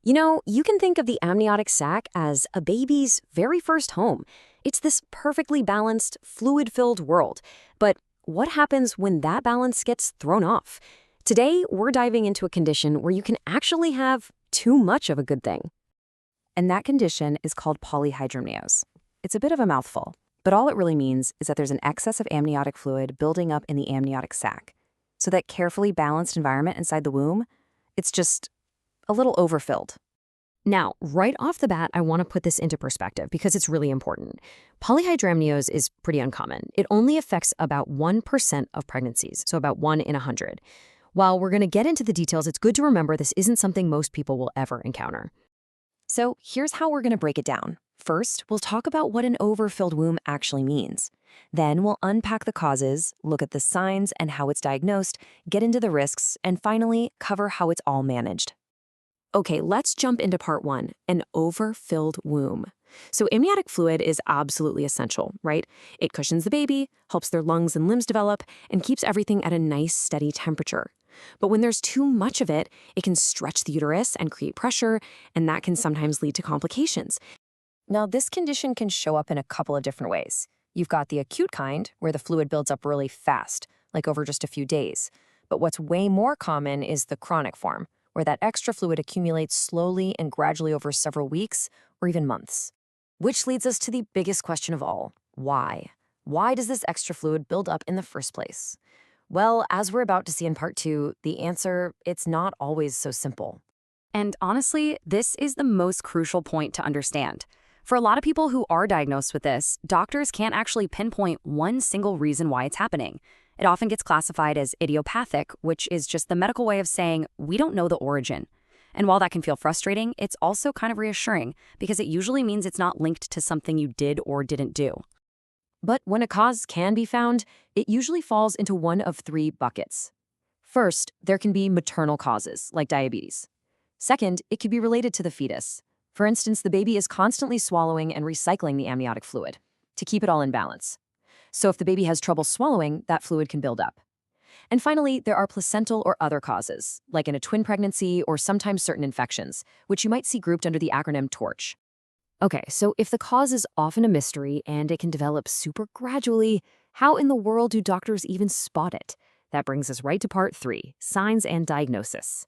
You can think of the amniotic sac as a baby's very first home. It's this perfectly balanced, fluid-filled world. But what happens when that balance gets thrown off? Today, we're diving into a condition where you can actually have too much of a good thing. And that condition is called polyhydramnios. It's a bit of a mouthful, but all it really means is that there's an excess of amniotic fluid building up in the amniotic sac. So that carefully balanced environment inside the womb, it's just a little overfilled. Now, right off the bat, I want to put this into perspective because it's really important. Polyhydramnios is pretty uncommon. It only affects about 1% of pregnancies, so about 1 in 100. While we're going to get into the details, it's good to remember this isn't something most people will ever encounter. So here's how we're going to break it down. First, we'll talk about what an overfilled womb actually means. Then we'll unpack the causes, look at the signs and how it's diagnosed, get into the risks, and finally, cover how it's all managed. Okay, let's jump into part 1, an overfilled womb. So amniotic fluid is absolutely essential, right? It cushions the baby, helps their lungs and limbs develop, and keeps everything at a nice, steady temperature. But when there's too much of it, it can stretch the uterus and create pressure, and that can sometimes lead to complications. Now, this condition can show up in a couple of different ways. You've got the acute kind, where the fluid builds up really fast, like over just a few days. But what's way more common is the chronic form, where that extra fluid accumulates slowly and gradually over several weeks or even months. Which leads us to the biggest question of all, why? Why does this extra fluid build up in the first place? Well, as we're about to see in part 2, the answer, it's not always so simple. And honestly, this is the most crucial point to understand. For a lot of people who are diagnosed with this, doctors can't actually pinpoint one single reason why it's happening. It often gets classified as idiopathic, which is just the medical way of saying we don't know the origin. And while that can feel frustrating, it's also kind of reassuring because it usually means it's not linked to something you did or didn't do. But when a cause can be found, it usually falls into one of 3 buckets. First, there can be maternal causes, like diabetes. Second, it could be related to the fetus. For instance, the baby is constantly swallowing and recycling the amniotic fluid to keep it all in balance. So if the baby has trouble swallowing, that fluid can build up. And finally, there are placental or other causes, like in a twin pregnancy or sometimes certain infections, which you might see grouped under the acronym TORCH. Okay, so if the cause is often a mystery and it can develop super gradually, how in the world do doctors even spot it? That brings us right to part 3, signs and diagnosis.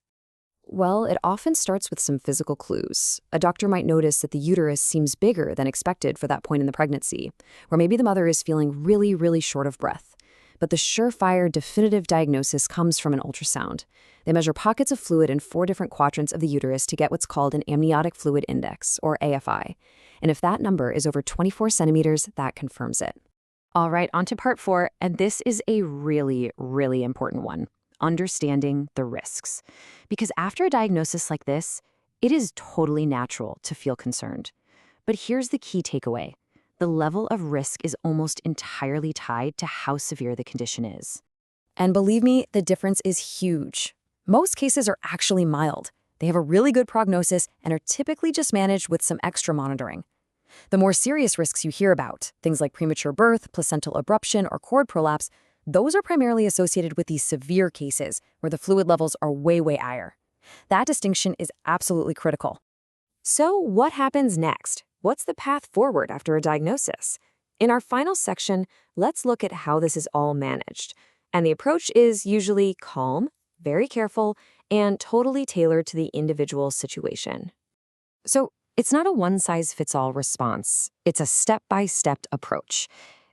Well, it often starts with some physical clues. A doctor might notice that the uterus seems bigger than expected for that point in the pregnancy, or maybe the mother is feeling really, really short of breath. But the surefire, definitive diagnosis comes from an ultrasound. They measure pockets of fluid in 4 different quadrants of the uterus to get what's called an amniotic fluid index, or AFI. And if that number is over 24 centimeters, that confirms it. All right, on to part 4, and this is a really, really important one. Understanding the risks. Because after a diagnosis like this, it is totally natural to feel concerned. But here's the key takeaway. The level of risk is almost entirely tied to how severe the condition is. And believe me, the difference is huge. Most cases are actually mild. They have a really good prognosis and are typically just managed with some extra monitoring. The more serious risks you hear about, things like premature birth, placental abruption, or cord prolapse, those are primarily associated with these severe cases where the fluid levels are way, way higher. That distinction is absolutely critical. So what happens next? What's the path forward after a diagnosis? In our final section, let's look at how this is all managed. And the approach is usually calm, very careful, and totally tailored to the individual situation. So it's not a one-size-fits-all response. It's a step-by-step approach.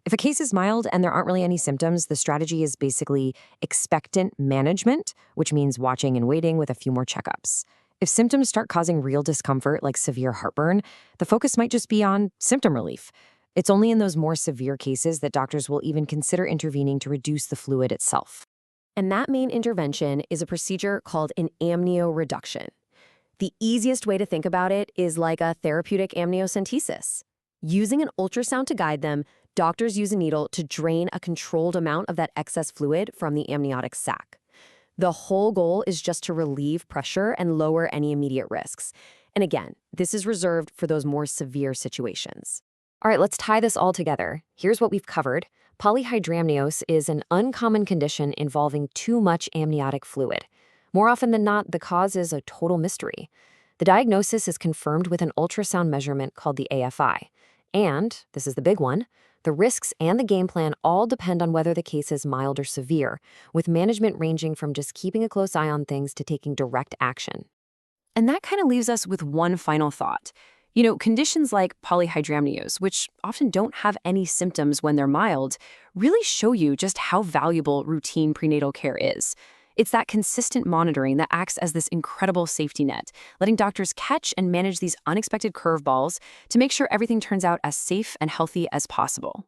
If a case is mild and there aren't really any symptoms, the strategy is basically expectant management, which means watching and waiting with a few more checkups. If symptoms start causing real discomfort, like severe heartburn, the focus might just be on symptom relief. It's only in those more severe cases that doctors will even consider intervening to reduce the fluid itself. And that main intervention is a procedure called an amnioreduction. The easiest way to think about it is like a therapeutic amniocentesis. Using an ultrasound to guide them, doctors use a needle to drain a controlled amount of that excess fluid from the amniotic sac. The whole goal is just to relieve pressure and lower any immediate risks. And again, this is reserved for those more severe situations. All right, let's tie this all together. Here's what we've covered. Polyhydramnios is an uncommon condition involving too much amniotic fluid. More often than not, the cause is a total mystery. The diagnosis is confirmed with an ultrasound measurement called the AFI. And, this is the big one, the risks and the game plan all depend on whether the case is mild or severe, with management ranging from just keeping a close eye on things to taking direct action. And that kind of leaves us with one final thought. Conditions like polyhydramnios, which often don't have any symptoms when they're mild, really show you just how valuable routine prenatal care is. It's that consistent monitoring that acts as this incredible safety net, letting doctors catch and manage these unexpected curveballs to make sure everything turns out as safe and healthy as possible.